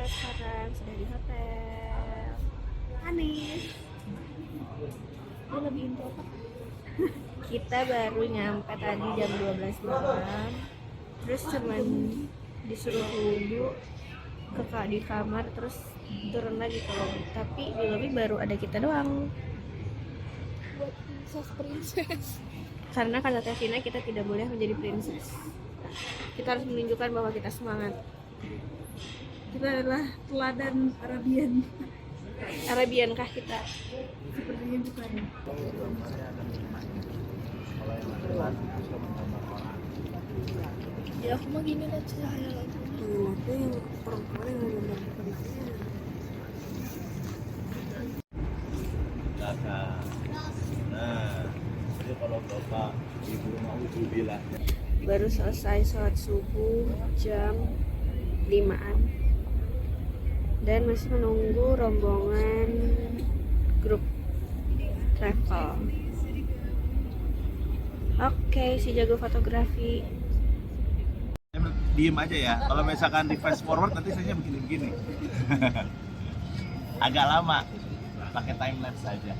sekarang sudah di hotel. Anis. Dia lebih intro apa? Kita baru nyampe tadi jam 12 malam. Terus cuman disuruh wudhu di kamar, terus turun lagi ke lobby. Tapi di lobby baru ada kita doang. Buat princess. Karena kata Tevina kita tidak boleh menjadi princess. Kita harus menunjukkan bahwa kita semangat. Kita adalah teladan Arabian. Arabian kah kita? Sepertinya bukan. Ya aku mah gini lah cahaya lagi. Itu yang perempuan yang gambar perempuan. Nah, jadi kalau bapak ibu mau bilang. Baru selesai sholat subuh jam 5-an dan masih menunggu rombongan grup travel. Oke, si jago fotografi. Diem aja ya. Kalau misalkan di fast forward nanti saya begini-begini. Agak lama. Pakai time lapse saja.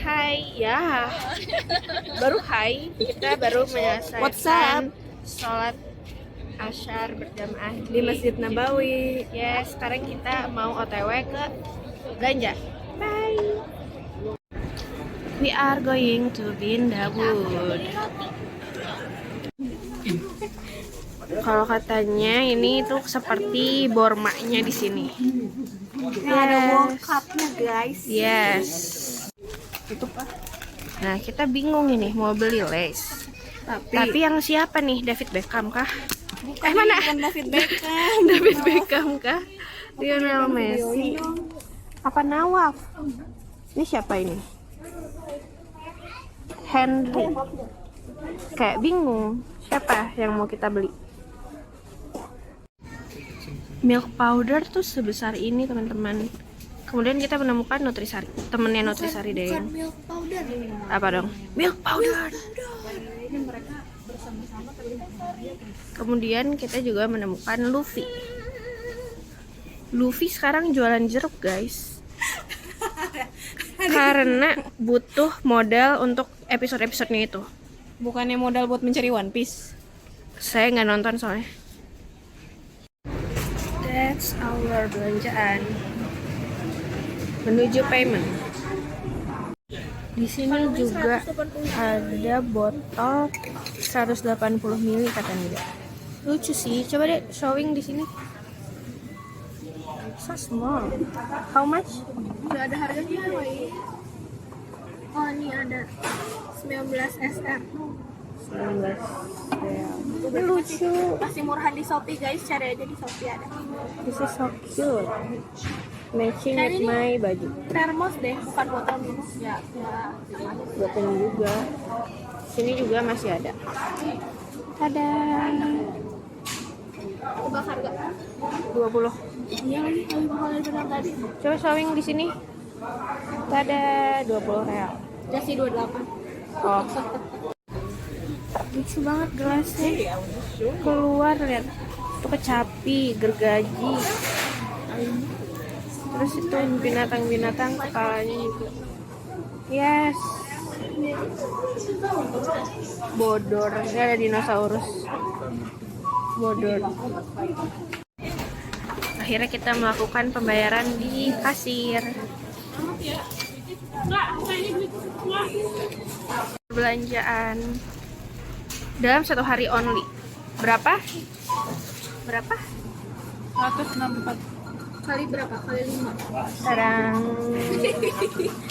Hai, ya. Baru hai. Kita baru menyelesaikan sholat asyar berjamaah di Masjid Nabawi. Ya, sekarang kita mau OTW ke Ganja. Bye. We are going to Bindabud. Kalau katanya ini tuh seperti bormaknya di sini. Ada World Cup-nya, guys. Yes. Nah, kita bingung ini mau beli lace. Tapi yang siapa nih? David Beckham kah? Bukan, mana? bukan David Beckham. David Beckham kah? Lionel Messi. Apa Nawaf? Ini siapa ini? Henry. Kayak bingung. Siapa yang mau kita beli? Milk powder tuh sebesar ini, teman-teman. Kemudian kita menemukan Nutrisari, temennya Nutrisari deh. Bukan milk powder. Apa dong? Milk powder. Kemudian kita juga menemukan Luffy. Luffy sekarang jualan jeruk, guys. Karena butuh modal untuk episode-episodenya itu. Bukannya modal buat mencari One Piece. Saya nggak nonton soalnya. That's our belanjaan. Menuju payment. Di sini juga ada botol 180 ml katanya. Lucu sih. Coba deh showing di sini. So small. How much? Udah ada harganya, woi. Oh, ini ada 19 SR. 19 real. Ini lucu. Masih murahan di Shopee, guys. Cari aja di Shopee ada. This is so cute. Matching with my baju. Termos deh, bukan botol minum. Ya, Buat ini juga. Sini juga masih ada. Ada tebak harga. 20. Iya lagi, lebih mahal dari tadi. Coba showing di sini. Ada 20 real. Kasih 28. Oh. Lucu banget gelasnya. Keluar lihat. Itu kecapi, gergaji. Terus itu binatang-binatang kepalanya juga. Yes. Bodor, ini ada dinosaurus. Bodor. Akhirnya kita melakukan pembayaran di kasir. Perbelanjaan dalam 1 hari only. Berapa? 164 kali berapa? Kali 5. Sekarang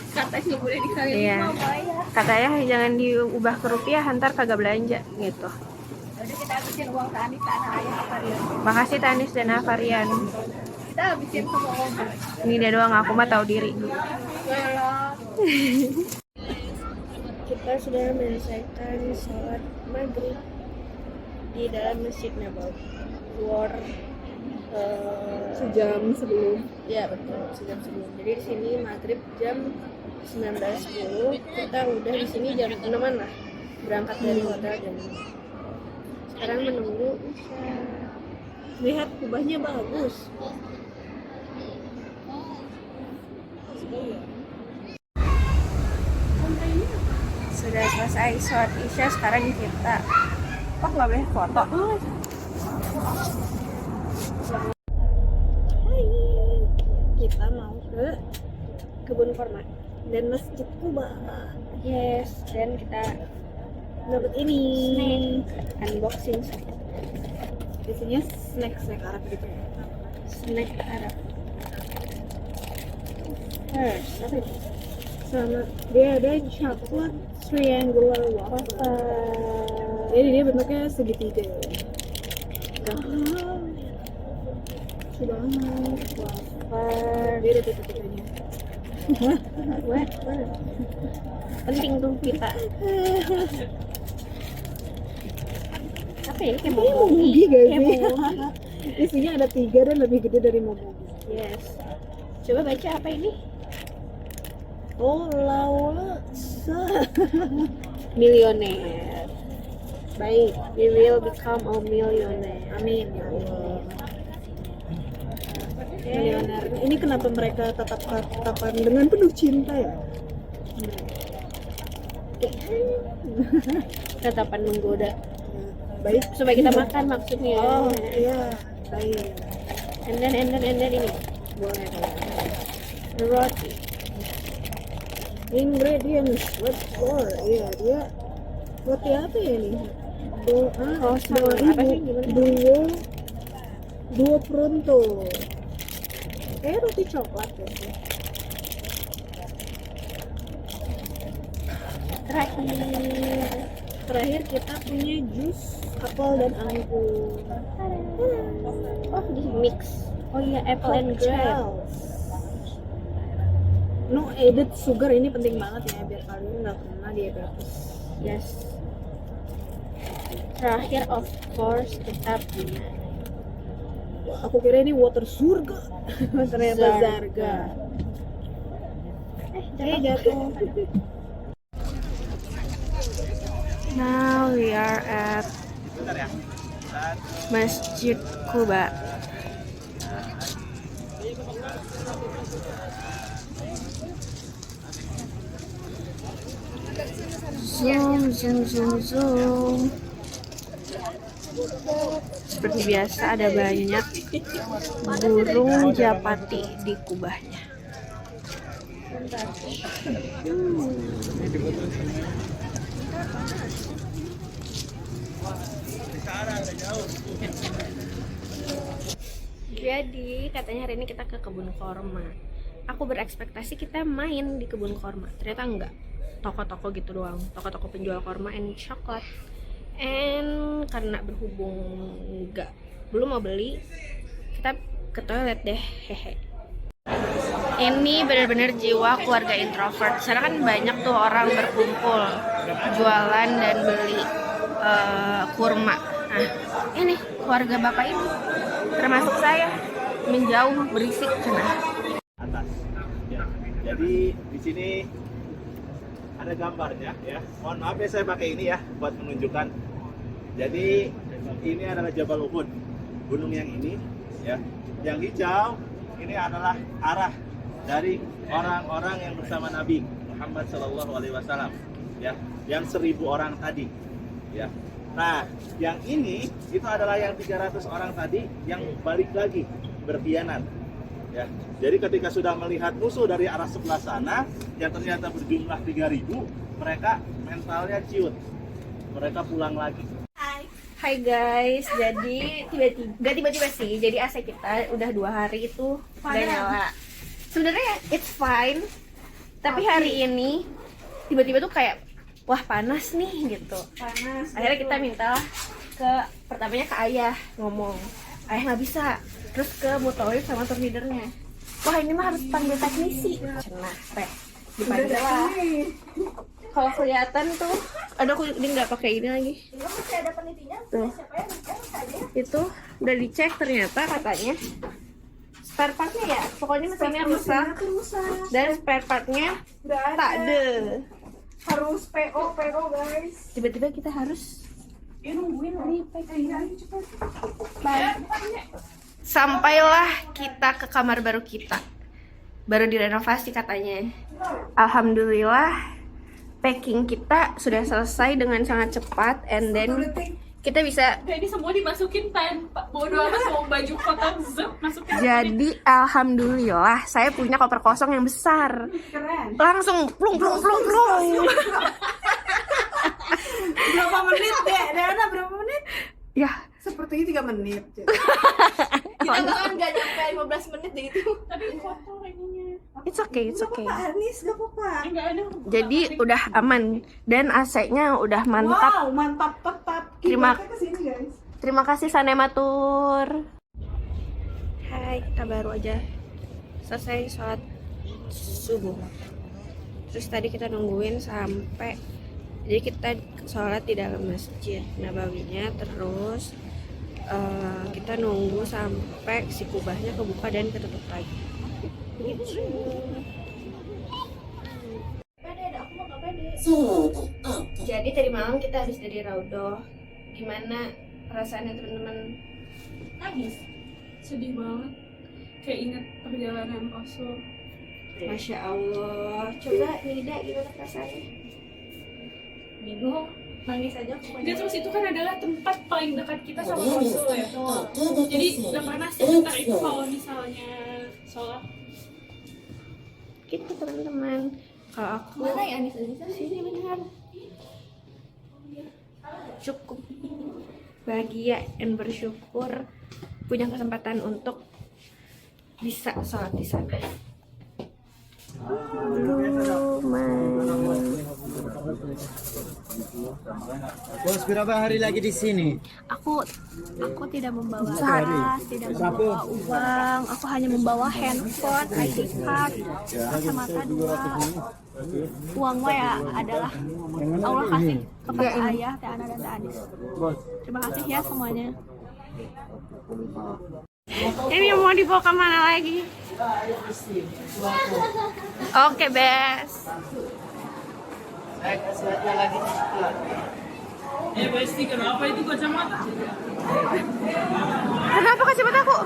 Katanya boleh dikali iya. 5 bayar. Katanya jangan diubah ke rupiah, ntar kagak belanja gitu. Udah kita habisin uang Tanis anak ayah Avarian. Makasih Tanis dan Avarian. Kita habisin semua uang. Ini dia doang, aku mah tahu diri. Belum. Kita sudah menyelesaikan sholat maghrib di dalam Masjid Nabawi. Sejam sebelum. Ya betul, sejam sebelum. Jadi di sini maghrib jam 19.10. Kita udah di sini jam 6-an lah. Berangkat dari hotel jam 6. Sekarang menunggu Isya. Lihat kubahnya bagus. Sudah selesai sholat Isya, sekarang kita nggak boleh foto. Hai, kita mau ke kebun kurma dan Masjid Kuba. Yes, dan kita dapat ini unboxing. Biasanya snack Arab gitu ya. Snack Arab. First, apa itu? Sama dia ada coklat triangular wafer. Jadi dia bentuknya segitiga. Sudah wafer. Dia ada titik-titiknya. Wah, penting tuh kita. Apa ya? Kayak momogi gak sih? Isinya ada 3 dan lebih gede dari momogi. Yes. Coba baca apa ini? Oh, Laulasa. Milioner. Baik, we will become a millionaire. Amin ya Allah. Milioner. Ini kenapa mereka tatapan dengan penuh cinta ya? Tatapan menggoda. Baik, supaya kita makan maksudnya. Oh iya, baik. And then ini. Boleh. Roti. Ingredients, what for? Iya, dia roti apa ya ini? Duo pronto. Kayak roti coklat ya. Terakhir kita punya jus apel dan anggur. Oh, di mix. Oh iya, apple and grape. No added sugar, ini penting banget ya biar kalian nggak kena diabetes. Yes. Terakhir of course kita punya. Wah, aku kira ini water surga. Ternyata Zarga. Jatuh. Now we are at Masjid Kuba. Zoom. Seperti biasa ada banyak burung japati di kubahnya. Jadi katanya hari ini kita ke kebun korma. Aku berekspektasi kita main di kebun korma. Ternyata enggak. Toko-toko gitu doang, toko-toko penjual korma and coklat. And karena berhubung belum mau beli, kita ke toilet deh, hehe. Ini benar-benar jiwa keluarga introvert. Sana kan banyak tuh orang berkumpul, jualan dan beli kurma. Nah, ini keluarga bapak ini, termasuk saya, menjauh berisik cina. Atas. Ya. Jadi di sini ada gambarnya ya. Mohon maaf ya saya pakai ini ya buat menunjukkan. Jadi ini adalah Jabal Uhud, gunung yang ini ya. Yang hijau ini adalah arah dari orang-orang yang bersama Nabi Muhammad SAW. ya, yang 1.000 orang tadi, ya. Nah, yang ini itu adalah yang 300 orang tadi yang balik lagi berkhianat, ya. Jadi ketika sudah melihat musuh dari arah sebelah sana yang ternyata berjumlah 3.000, mereka mentalnya ciut, mereka pulang lagi. Hai guys, jadi tiba-tiba sih, jadi AC kita udah 2 hari itu nggak nyala. Sebenarnya it's fine, tapi hari ini tiba-tiba tuh kayak wah panas nih gitu. Panas. Akhirnya kita minta pertamanya ke ayah ngomong, ayah nggak bisa. Terus ke Mutawif sama tour leadernya, wah ini mah harus panggil teknisi. Cenah teh dipanggil lah. Kalau kelihatan tuh ada aku ini nggak pakai ini lagi. Masih ada penitinya. Tuh. Itu udah dicek ternyata katanya spare partnya ya, pokoknya mesinnya rusak dan spare partnya tak ada. Harus PO guys. Tiba-tiba kita harus Nungguin cepet. sampailah kita ke kamar baru kita, baru direnovasi katanya. Alhamdulillah packing kita sudah selesai dengan sangat cepat, and then kita bisa. Ini semua dimasukin tanpa bodo amat mau baju kotor masukin. Jadi alhamdulillah saya punya koper kosong yang besar. Keren. Langsung plung. Berapa menit deh? Deana berapa menit? Ya, Sepertinya 3 menit. kita Bahkan gak nyampe 15 menit deh itu. Tapi kotor ininya. it's okay. Pak Anies, gak apa-apa. Enggak ada. Jadi udah aman dan AC-nya udah mantap. Wow, mantap tetap. Terima- Kita kesini guys. Terima kasih Sanematur. Hai, kita baru aja selesai sholat subuh. Terus tadi kita nungguin sampai, jadi kita sholat di dalam masjid Nabawinya, terus kita nunggu sampai si kubahnya kebuka dan ketutup lagi. Gitu. Jadi tadi malam kita habis dari Raudhoh. Gimana perasaannya teman-teman? Nangis. Sedih banget. Kayak inget perjalanan Oslo. Masya Allah. Coba Nida gimana perasaannya? Bingung. Nangis aja pokoknya. Dan terus itu kan adalah tempat paling dekat kita sama Oslo ya. Jadi gak pernah sebentar itu kalau misalnya sholat. Gitu teman-teman. Kalau aku Mana ya Anies aja? sini benar. Cukup bahagia dan bersyukur punya kesempatan untuk bisa sholat di sana. Bos, berapa hari lagi di sini? Aku tidak membawa tas, tidak membawa uang. Aku hanya membawa handphone, ID card, kacamata 2. Uang mah ya adalah Allah kasih kepada ayah, Teh Ana dan Teh Anis. Terima kasih ya semuanya. Ini mau dibawa kemana lagi? Oke, Bes. Besti, kenapa itu kacamata? Kenapa kacamataku?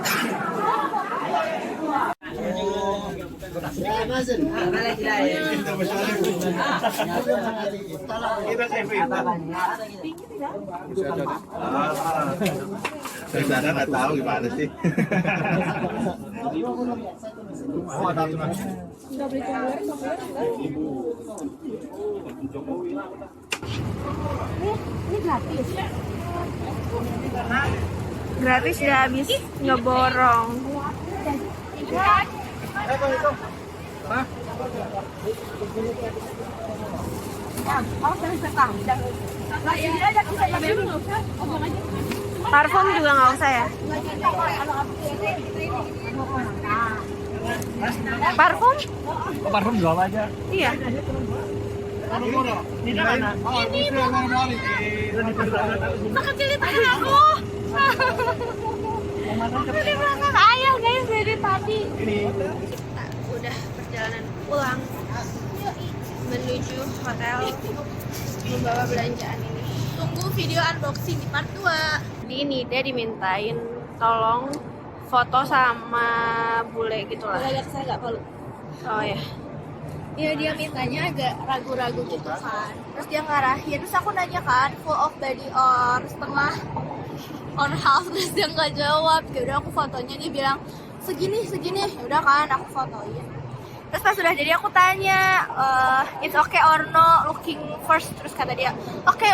Saya nggak tahu gimana sih. Ini gratis. Gratis udah habis ngeborong. Parfum juga nggak usah ya? Parfum? Parfum jual aja. Iya. Ini mana? Sekecil itu aku. Di belakang ayah guys dari tadi. Kita udah perjalanan pulang menuju hotel membawa belanjaan ini. Tunggu video unboxing di part 2. Di ini dia dimintain tolong foto sama bule gitu lah. Lihat saya nggak perlu. Oh ya. Ya dia mintanya agak ragu-ragu gitu kan. Terus dia ngarahin, terus aku nanya kan full of body or setengah on half, terus dia nggak jawab. Ya udah aku fotonya, dia bilang segini. Ya udah kan aku fotoin. Terus pas sudah jadi aku tanya, it's okay or no looking first. Terus kata dia, oke.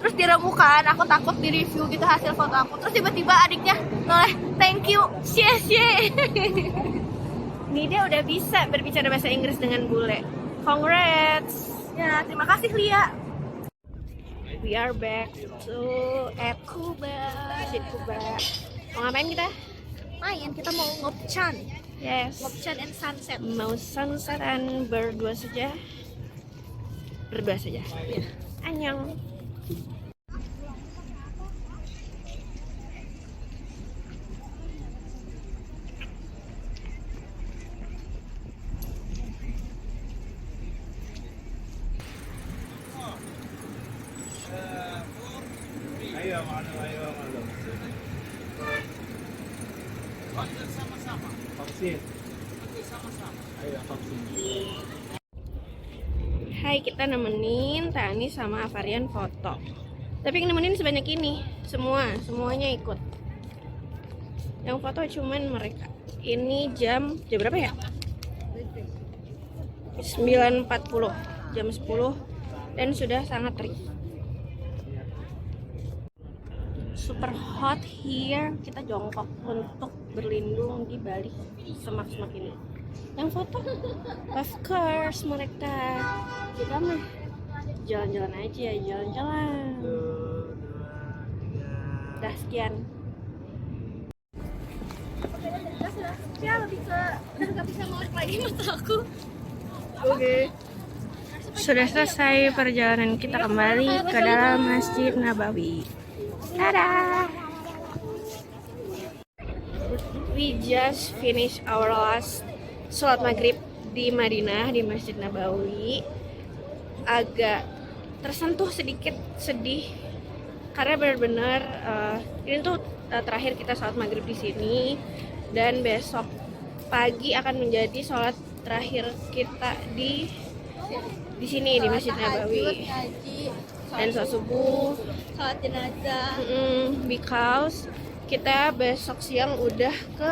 Terus diremukan, aku takut di review gitu hasil foto aku. Terus tiba-tiba adiknya noleh, thank you, cie. Nida udah bisa berbicara bahasa Inggris dengan bule. Congrats. Ya, terima kasih Lia. We are back to at Kuba. Di Kuba. Mau ngapain kita? Main, kita mau ngopcan. Yes. Ngopcan and sunset. Mau sunsetan berdua saja. Ya. Annyeong. Ayo, malu. Vaksin. Ayo, vaksin. Hai, kita nemenin Tani sama Avarian foto. Tapi yang nemenin sebanyak ini, semuanya ikut. Yang foto cuman mereka. Ini jam berapa ya? 9.40, jam 10 dan sudah sangat terik. Super hot here. Kita jongkok untuk berlindung di balik semak-semak ini. Yang foto, of course mereka. Kita mah jalan-jalan aja, jalan-jalan. Udah sekian. Ya lebih ke udah nggak bisa melek lagi mata aku. Oke. Sudah selesai perjalanan kita kembali ke dalam Masjid Nabawi. Dadah. We just finished our last sholat maghrib di Madinah, di Masjid Nabawi. Agak tersentuh sedikit sedih karena benar-benar ini tuh terakhir kita sholat maghrib di sini, dan besok pagi akan menjadi sholat terakhir kita di sini di Masjid Nabawi. Dan sholat subuh, Sholat jenazah. because kita besok siang udah ke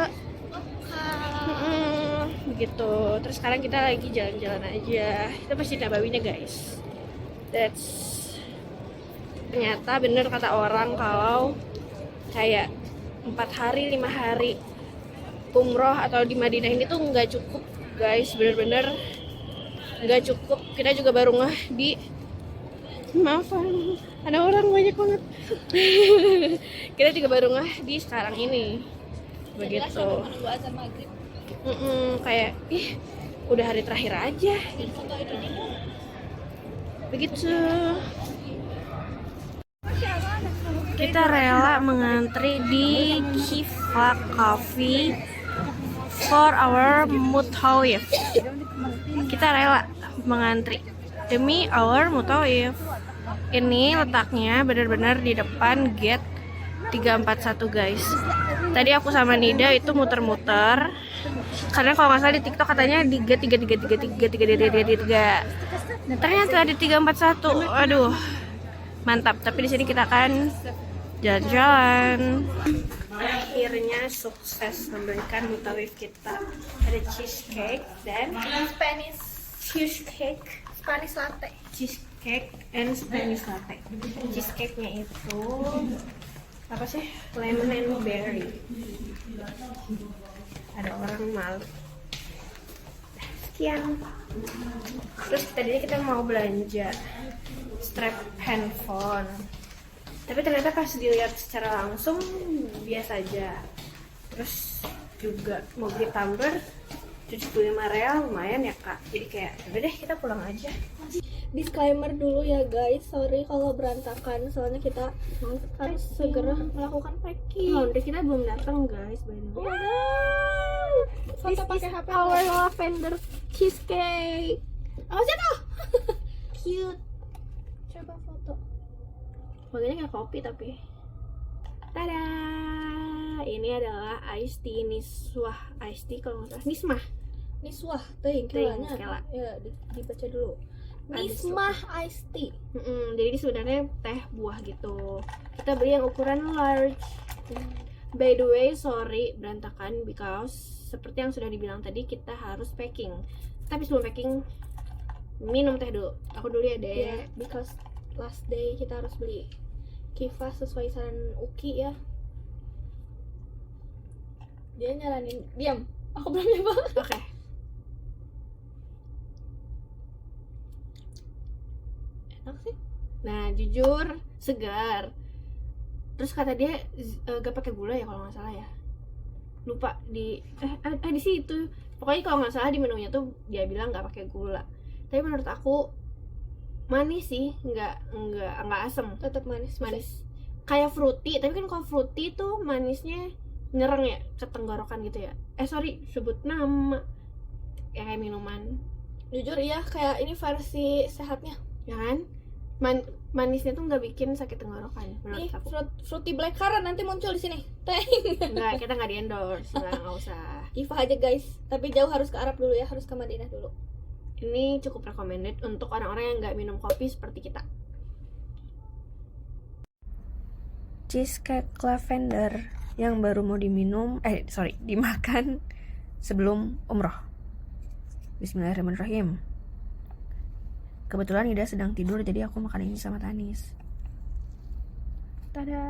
begitu. Terus sekarang kita lagi jalan-jalan aja. Itu Masjid Nabawinya guys. Ternyata bener kata orang kalau kayak 4 hari 5 hari umroh atau di Madinah ini tuh nggak cukup guys, bener-bener nggak cukup. Kita juga baru ngeh di maafan, ada orang banyak banget. Kita juga baru ngeh di sekarang ini begitu. Kayak udah hari terakhir aja begitu. Kita rela mengantri di Kifa Coffee for our mutawif. Kita rela mengantri demi our mutawif. Ini letaknya benar-benar di depan gate 341 guys. Tadi aku sama Nida itu muter-muter karena kalau nggak salah di TikTok katanya di gate 3. Ternyata di 341. Aduh, mantap. Tapi di sini kita akan jalan-jalan. Akhirnya sukses memberikan mutawif kita. Ada cheesecake dan Spanish cheesecake, Spanish latte. cheesecake and Spanish latte. Cheesecake-nya itu apa sih? Lemon and berry. Ada orang malu. Sekian. Terus tadinya kita mau belanja strap handphone, tapi ternyata pas dilihat secara langsung biasa aja. Terus juga mau beli tumbler 75 real, lumayan ya kak. Jadi kayak udah deh kita pulang aja. Disclaimer dulu ya guys, sorry kalau berantakan, soalnya kita harus segera melakukan packing. Laundry kita belum datang guys, by the way. Foto pakai HP. Our lavender cheesecake. Oh tuh cute. Coba foto. Bagiannya kayak kopi tapi. Tada! Ini adalah iced tea Niswah. Iced tea kalau nggak salah. Niswah teuing Teuing, kelanya. kela. Ya, dibaca dulu. Nismah iced tea. Jadi ini sebenarnya teh buah gitu. Kita beli yang ukuran large. By the way, sorry berantakan because seperti yang sudah dibilang tadi kita harus packing. Tapi sebelum packing minum teh dulu. Aku dulu ya deh. Ya, because last day kita harus beli kifah sesuai saran Uki ya. Dia nyaranin diam. Aku belum nyoba. Oke. Enak sih. Nah, jujur segar. Terus kata dia gak pakai gula ya kalau nggak salah ya. Lupa di di situ. Pokoknya kalau nggak salah di menunya tuh dia bilang nggak pakai gula. Tapi menurut aku manis sih, nggak asem. Tetap manis. Manis. Kayak fruity, tapi kan kalau fruity tuh manisnya nyereng ya ke tenggorokan gitu ya. Sorry, sebut nama. Ya kayak minuman, Jujur iya, kayak ini versi sehatnya. ya kan? Manisnya tuh nggak bikin sakit tenggorokan menurut Nih, aku. fruity black currant nanti muncul di sini. Teng. Enggak, kita nggak di endorse, nggak usah. Kifah aja guys. Tapi jauh harus ke Arab dulu ya, harus ke Madinah dulu. Ini cukup recommended untuk orang-orang yang nggak minum kopi seperti kita. Cheesecake lavender yang baru mau dimakan sebelum umroh. Bismillahirrahmanirrahim. Kebetulan Ida sedang tidur, jadi aku makan ini sama Tanis. Tada.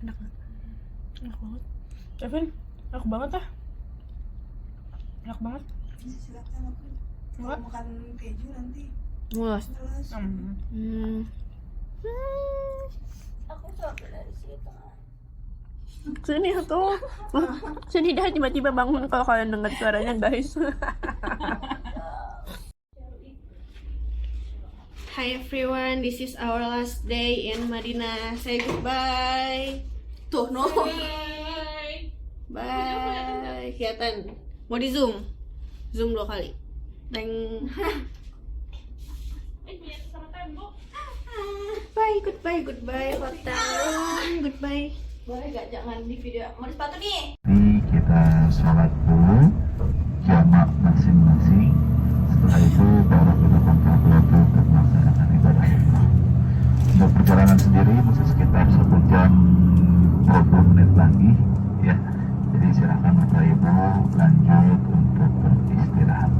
Enak banget. Enak banget. Kevin, enak banget ah. Enak banget. Enggak? Makan keju nanti Mulus. terus Aku coba dari situ. Sini tuh. Sini dah tiba-tiba bangun kalau kalian dengar suaranya, guys. Hi everyone, this is our last day in Madinah. Say goodbye. Tuh, no. Bye. Kelihatan. Mau di zoom? Zoom 2 kali. Teng. Bye, goodbye hotel. Goodbye. Boleh gak jangan di video. Mau di sepatu nih. Jadi kita sholat dulu jamak masing-masing. Setelah itu baru kita kumpul keluarga untuk melaksanakan ibadah umrah. Untuk perjalanan sendiri masih sekitar 1 jam 20 menit lagi ya. Jadi silakan Bapak Ibu lanjut untuk beristirahat.